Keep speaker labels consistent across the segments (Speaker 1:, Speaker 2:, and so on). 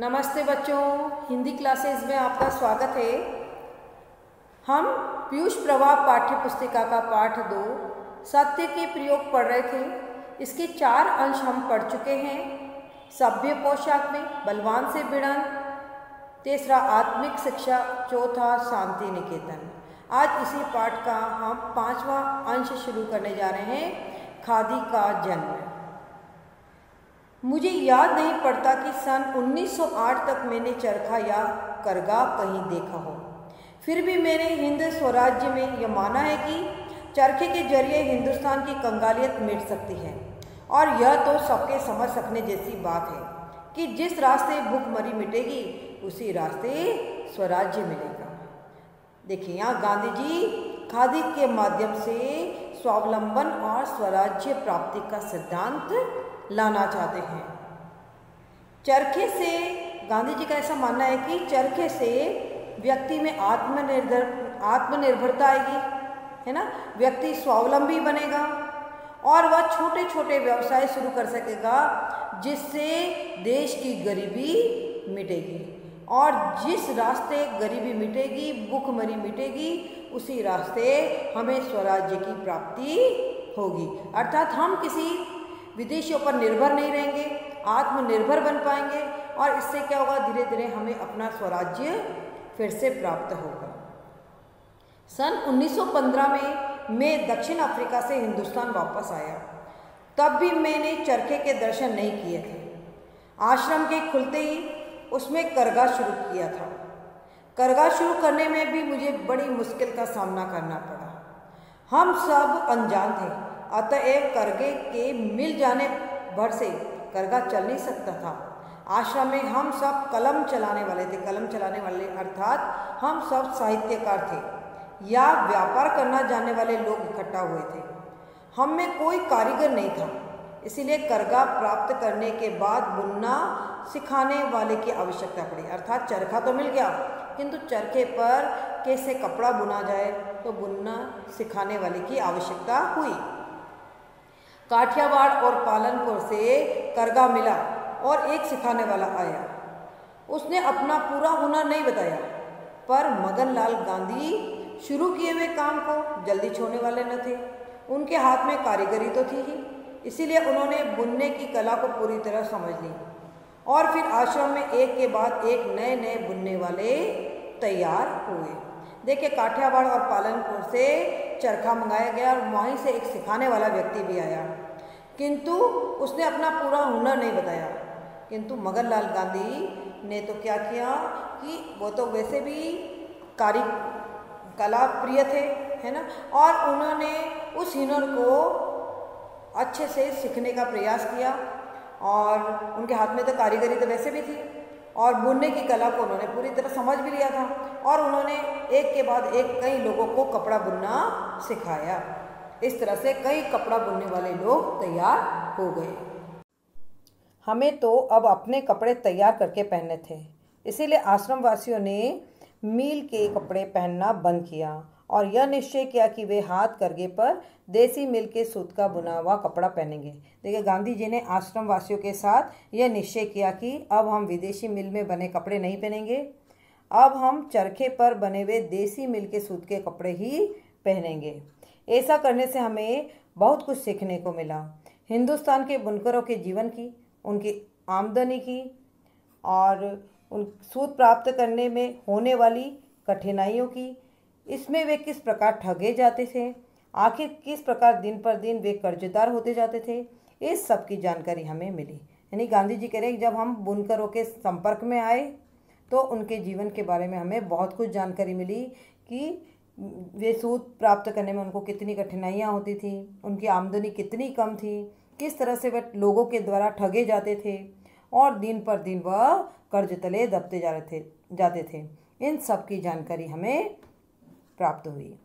Speaker 1: नमस्ते बच्चों, हिंदी क्लासेस में आपका स्वागत है। हम पीयूष प्रवाह पाठ्य पुस्तिका का पाठ 2 सत्य के प्रयोग पढ़ रहे थे। इसके 4 अंश हम पढ़ चुके हैं। सभ्य पोशाक में बलवान से भिड़न, तीसरा आत्मिक शिक्षा, चौथा शांति निकेतन। आज इसी पाठ का हम 5वां अंश शुरू करने जा रहे हैं, खादी का जन्म। मुझे याद नहीं पड़ता कि सन 1908 तक मैंने चरखा या करगा कहीं देखा हो। फिर भी मैंने हिंद स्वराज्य में यह माना है कि चरखे के जरिए हिंदुस्तान की कंगालियत मिट सकती है। और यह तो सबके समझ सकने जैसी बात है कि जिस रास्ते भूखमरी मिटेगी उसी रास्ते स्वराज्य मिलेगा। देखिए, यहाँ गांधी जी खादी के माध्यम से स्वावलंबन और स्वराज्य प्राप्ति का सिद्धांत लाना चाहते हैं। चरखे से गांधी जी का ऐसा मानना है कि चरखे से व्यक्ति में आत्मनिर्भरता आएगी, है ना। व्यक्ति स्वावलंबी बनेगा और वह छोटे छोटे व्यवसाय शुरू कर सकेगा, जिससे देश की गरीबी मिटेगी। और जिस रास्ते गरीबी मिटेगी, भूखमरी मिटेगी, उसी रास्ते हमें स्वराज्य की प्राप्ति होगी। अर्थात हम किसी विदेशियों पर निर्भर नहीं रहेंगे, आत्मनिर्भर बन पाएंगे और इससे क्या होगा, धीरे धीरे हमें अपना स्वराज्य फिर से प्राप्त होगा। सन 1915 में मैं दक्षिण अफ्रीका से हिंदुस्तान वापस आया। तब भी मैंने चरखे के दर्शन नहीं किए थे। आश्रम के खुलते ही उसमें करगा शुरू किया था। करगा शुरू करने में भी मुझे बड़ी मुश्किल का सामना करना पड़ा। हम सब अनजान थे, अतएव करगे के मिल जाने भर से करगा चल नहीं सकता था। आश्रम में हम सब कलम चलाने वाले थे। कलम चलाने वाले अर्थात हम सब साहित्यकार थे या व्यापार करना जानने वाले लोग इकट्ठा हुए थे। हम में कोई कारीगर नहीं था, इसीलिए करगा प्राप्त करने के बाद बुनना सिखाने वाले की आवश्यकता पड़ी। अर्थात चरखा तो मिल गया, किंतु चरखे पर कैसे कपड़ा बुना जाए तो बुनना सिखाने वाले की आवश्यकता हुई। काठियावाड़ और पालनपुर से करगा मिला और एक सिखाने वाला आया। उसने अपना पूरा हुनर नहीं बताया, पर मगन लाल गांधी शुरू किए हुए काम को जल्दी छोड़ने वाले न थे। उनके हाथ में कारीगरी तो थी ही, इसीलिए उन्होंने बुनने की कला को पूरी तरह समझ ली। और फिर आश्रम में एक के बाद एक नए नए बुनने वाले तैयार हुए। देखिए, काठियावाड़ और पालनपुर से चरखा मंगाया गया और वहीं से एक सिखाने वाला व्यक्ति भी आया, किंतु उसने अपना पूरा हुनर नहीं बताया। किंतु मगन लाल गांधी ने तो क्या किया कि वो तो वैसे भी कला प्रिय थे, है ना, और उन्होंने उस हुनर को अच्छे से सीखने का प्रयास किया। और उनके हाथ में तो कारीगरी तो वैसे भी थी और बुनने की कला को उन्होंने पूरी तरह समझ भी लिया था। और उन्होंने एक के बाद एक कई लोगों को कपड़ा बुनना सिखाया। इस तरह से कई कपड़ा बुनने वाले लोग तैयार हो गए। हमें तो अब अपने कपड़े तैयार करके पहनने थे, इसीलिए आश्रम वासियों ने मील के कपड़े पहनना बंद किया और यह निश्चय किया कि वे हाथ करगे पर देसी मिल के सूत का बुना हुआ कपड़ा पहनेंगे। देखिए, गांधी जी ने आश्रम वासियों के साथ यह निश्चय किया कि अब हम विदेशी मिल में बने कपड़े नहीं पहनेंगे, अब हम चरखे पर बने हुए देसी मिल के सूत के कपड़े ही पहनेंगे। ऐसा करने से हमें बहुत कुछ सीखने को मिला। हिंदुस्तान के बुनकरों के जीवन की, उनकी आमदनी की और उन सूत प्राप्त करने में होने वाली कठिनाइयों की, इसमें वे किस प्रकार ठगे जाते थे, आखिर किस प्रकार दिन पर दिन वे कर्जदार होते जाते थे, इस सब की जानकारी हमें मिली। यानी गांधी जी कह रहे हैं कि जब हम बुनकरों के संपर्क में आए तो उनके जीवन के बारे में हमें बहुत कुछ जानकारी मिली कि वे सूत प्राप्त करने में उनको कितनी कठिनाइयाँ होती थी, उनकी आमदनी कितनी कम थी, किस तरह से वे लोगों के द्वारा ठगे जाते थे और दिन पर दिन वह कर्ज तले दबते जाते थे। इन सब की जानकारी हमें प्राप्त हुई।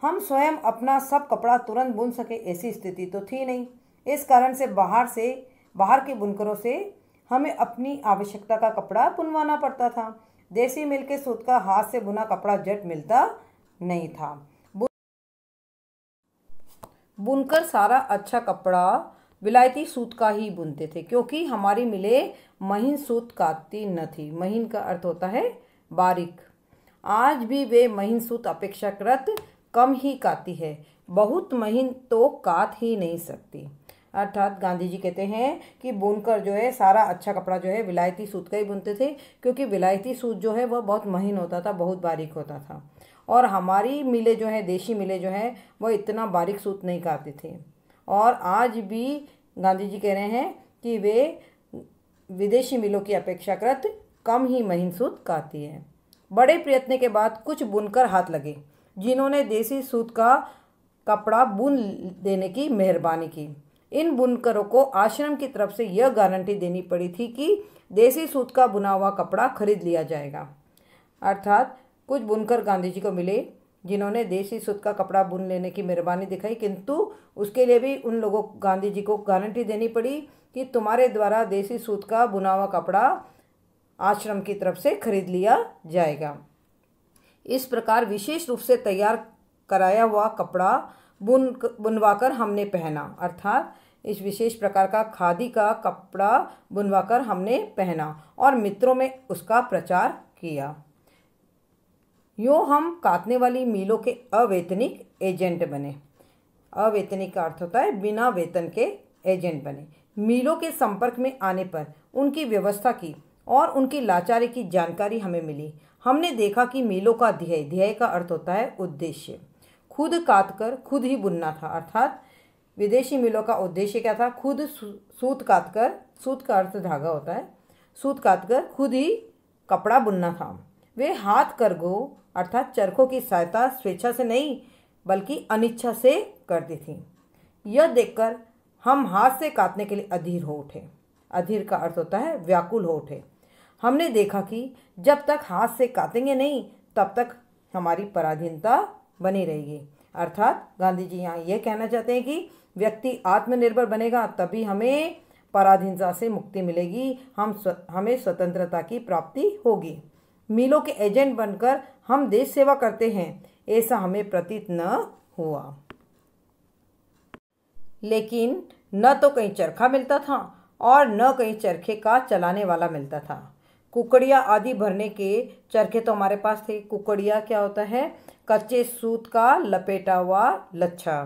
Speaker 1: हम स्वयं अपना सब कपड़ा तुरंत बुन सके ऐसी स्थिति तो थी नहीं। इस कारण से बाहर के बुनकरों से हमें अपनी आवश्यकता का कपड़ा बुनवाना पड़ता था। देसी मिल के सूत का हाथ से बुना कपड़ा झट मिलता नहीं था। बुनकर सारा अच्छा कपड़ा विलायती सूत का ही बुनते थे, क्योंकि हमारी मिलें महीन सूत काटती न थी। महीन का अर्थ होता है बारीक। आज भी वे महीन सूत अपेक्षाकृत कम ही काटती है, बहुत महीन तो काट ही नहीं सकती। अर्थात गांधी जी कहते हैं कि बुनकर जो है सारा अच्छा कपड़ा जो है विलायती सूत का ही बुनते थे, क्योंकि विलायती सूत जो है वह बहुत महीन होता था, बहुत बारीक होता था। और हमारी मिलें जो है, देशी मिलें जो है, वह इतना बारीक सूत नहीं काटते थे। और आज भी गांधी जी कह रहे हैं कि वे विदेशी मिलों की अपेक्षाकृत कम ही महीन सूत काटती है। बड़े प्रयत्न के बाद कुछ बुनकर हाथ लगे, जिन्होंने देसी सूत का कपड़ा बुन देने की मेहरबानी की। इन बुनकरों को आश्रम की तरफ से यह गारंटी देनी पड़ी थी कि देसी सूत का बुना हुआ कपड़ा खरीद लिया जाएगा। अर्थात कुछ बुनकर गांधी जी को मिले जिन्होंने देसी सूत का कपड़ा बुन लेने की मेहरबानी दिखाई, किंतु उसके लिए भी उन लोगों गांधी जी को गारंटी देनी पड़ी कि तुम्हारे द्वारा देसी सूत का बुना हुआ कपड़ा आश्रम की तरफ से खरीद लिया जाएगा। इस प्रकार विशेष रूप से तैयार कराया हुआ कपड़ा बुनवाकर हमने पहना। अर्थात इस विशेष प्रकार का खादी का कपड़ा बुनवाकर हमने पहना और मित्रों में उसका प्रचार किया। यूँ हम काटने वाली मिलों के अवैतनिक एजेंट बने। अवैतनिक का अर्थ होता है बिना वेतन के एजेंट बने। मिलों के संपर्क में आने पर उनकी व्यवस्था की और उनकी लाचारी की जानकारी हमें मिली। हमने देखा कि मिलों का ध्येय, ध्येय का अर्थ होता है उद्देश्य, खुद काटकर खुद ही बुनना था। अर्थात विदेशी मिलों का उद्देश्य क्या था? खुद सूत काटकर, सूत का अर्थ धागा होता है, सूत काटकर खुद ही कपड़ा बुनना था। वे हाथ करघों अर्थात चरखों की सहायता स्वेच्छा से नहीं बल्कि अनिच्छा से करती थीं। यह देखकर हम हाथ से काटने के लिए अधीर हो उठे। अधीर का अर्थ होता है व्याकुल हो उठे। हमने देखा कि जब तक हाथ से काटेंगे नहीं तब तक हमारी पराधीनता बनी रहेगी। अर्थात गांधी जी यहाँ यह कहना चाहते हैं कि व्यक्ति आत्मनिर्भर बनेगा तभी हमें पराधीनता से मुक्ति मिलेगी, हमें स्वतंत्रता की प्राप्ति होगी। मिलों के एजेंट बनकर हम देश सेवा करते हैं ऐसा हमें प्रतीत न हुआ। लेकिन न तो कहीं चरखा मिलता था और न कहीं चरखे का चलाने वाला मिलता था। कुकड़िया आदि भरने के चरखे तो हमारे पास थे। कुकड़िया क्या होता है? कच्चे सूत का लपेटा हुआ लच्छा।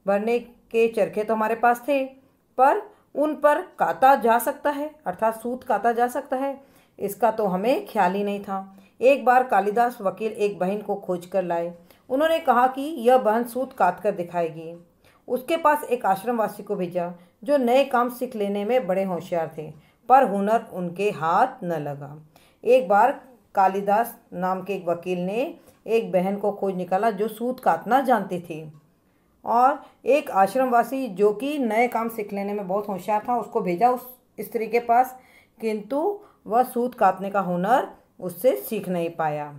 Speaker 1: भरने के चरखे तो हमारे पास थे, पर उन पर काता जा सकता है, अर्थात सूत काता जा सकता है, इसका तो हमें ख्याल ही नहीं था। एक बार कालिदास वकील एक बहन को खोज कर लाए। उन्होंने कहा कि यह बहन सूत काट कर दिखाएगी। उसके पास एक आश्रमवासी को भेजा जो नए काम सीख लेने में बड़े होशियार थे, पर हुनर उनके हाथ न लगा। एक बार कालिदास नाम के एक वकील ने एक बहन को खोज निकाला जो सूत काटना जानती थी, और एक आश्रमवासी जो कि नए काम सीख लेने में बहुत होशियार था उसको भेजा उस स्त्री के पास, किंतु वह सूत काटने का हुनर उससे सीख नहीं पाया।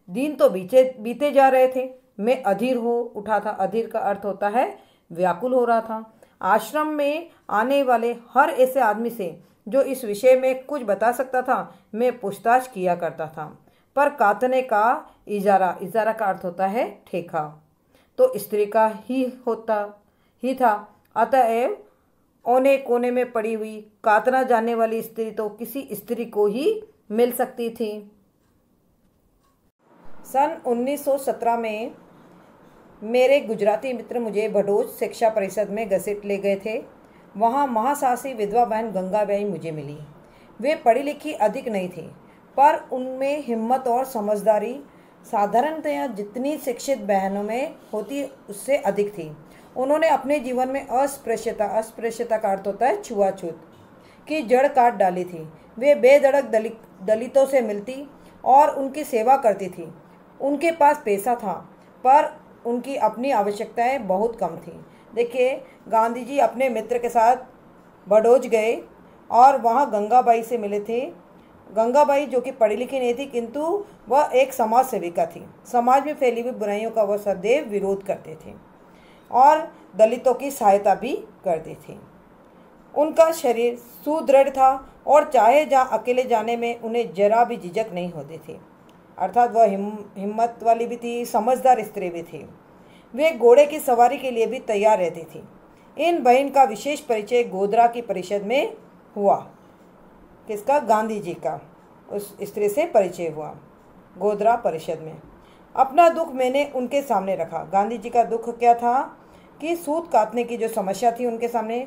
Speaker 1: दिन तो बीते जा रहे थे। मैं अधीर हो उठा था। अधीर का अर्थ होता है व्याकुल हो रहा था। आश्रम में आने वाले हर ऐसे आदमी से जो इस विषय में कुछ बता सकता था मैं पूछताछ किया करता था, पर काटने का इजारा, इजारा का अर्थ होता है ठेका, तो स्त्री का ही था। अतएव औने कोने में पड़ी हुई काटना जानने वाली स्त्री तो किसी स्त्री को ही मिल सकती थी। सन 1917 में मेरे गुजराती मित्र मुझे भडोज शिक्षा परिषद में घसीट ले गए थे। वहाँ महासाहसी विधवा बहन गंगाबाई मुझे मिली। वे पढ़ी लिखी अधिक नहीं थी, पर उनमें हिम्मत और समझदारी साधारणतया जितनी शिक्षित बहनों में होती उससे अधिक थी। उन्होंने अपने जीवन में अस्पृश्यता का अर्थ होता है छुआछूत की जड़ काट डाली थी। वे बेधड़क दलितों से मिलती और उनकी सेवा करती थी। उनके पास पैसा था, पर उनकी अपनी आवश्यकताएं बहुत कम थीं। देखिए, गांधी जी अपने मित्र के साथ भडोज गए और वहाँ गंगाबाई से मिले थे। गंगाबाई जो कि पढ़ी लिखी नहीं थी, किंतु वह एक समाज सेविका थी। समाज में फैली हुई बुराइयों का वह सदैव विरोध करते थे और दलितों की सहायता भी करती थी। उनका शरीर सुदृढ़ था और चाहे जहाँ अकेले जाने में उन्हें जरा भी झिझक नहीं होती थी। अर्थात वह हिम्मत वाली भी थी, समझदार स्त्री भी थी। वे घोड़े की सवारी के लिए भी तैयार रहती थी। इन बहन का विशेष परिचय गोधरा की परिषद में हुआ। किसका? गांधी जी का उस स्त्री से परिचय हुआ गोधरा परिषद में। अपना दुख मैंने उनके सामने रखा। गांधी जी का दुख क्या था कि सूत काटने की जो समस्या थी उनके सामने,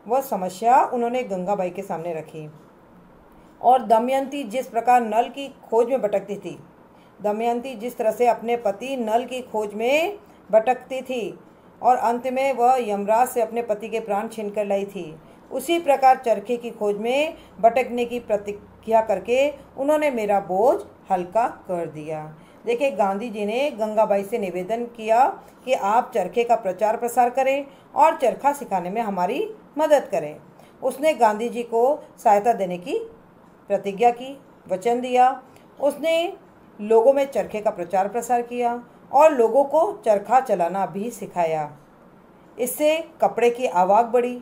Speaker 1: वह समस्या उन्होंने गंगाबाई के सामने रखी। और दमयंती जिस प्रकार नल की खोज में भटकती थी, दमयंती जिस तरह से अपने पति नल की खोज में भटकती थी और अंत में वह यमराज से अपने पति के प्राण छीन कर लाई थी, उसी प्रकार चरखे की खोज में भटकने की प्रतिज्ञा करके उन्होंने मेरा बोझ हल्का कर दिया। देखिए, गांधी जी ने गंगाबाई से निवेदन किया कि आप चरखे का प्रचार प्रसार करें और चरखा सिखाने में हमारी मदद करें। उसने गांधी जी को सहायता देने की प्रतिज्ञा की, वचन दिया। उसने लोगों में चरखे का प्रचार प्रसार किया और लोगों को चरखा चलाना भी सिखाया। इससे कपड़े की आवक बढ़ी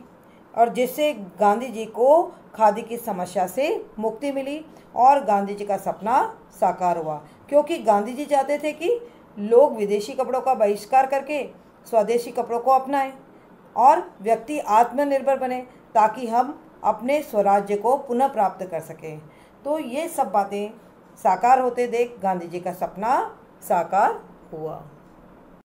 Speaker 1: और जिससे गांधी जी को खादी की समस्या से मुक्ति मिली और गांधी जी का सपना साकार हुआ। क्योंकि गांधी जी चाहते थे कि लोग विदेशी कपड़ों का बहिष्कार करके स्वदेशी कपड़ों को अपनाएं और व्यक्ति आत्मनिर्भर बने, ताकि हम अपने स्वराज्य को पुनः प्राप्त कर सकें। तो ये सब बातें साकार होते देख गांधी जी का सपना साकार हुआ।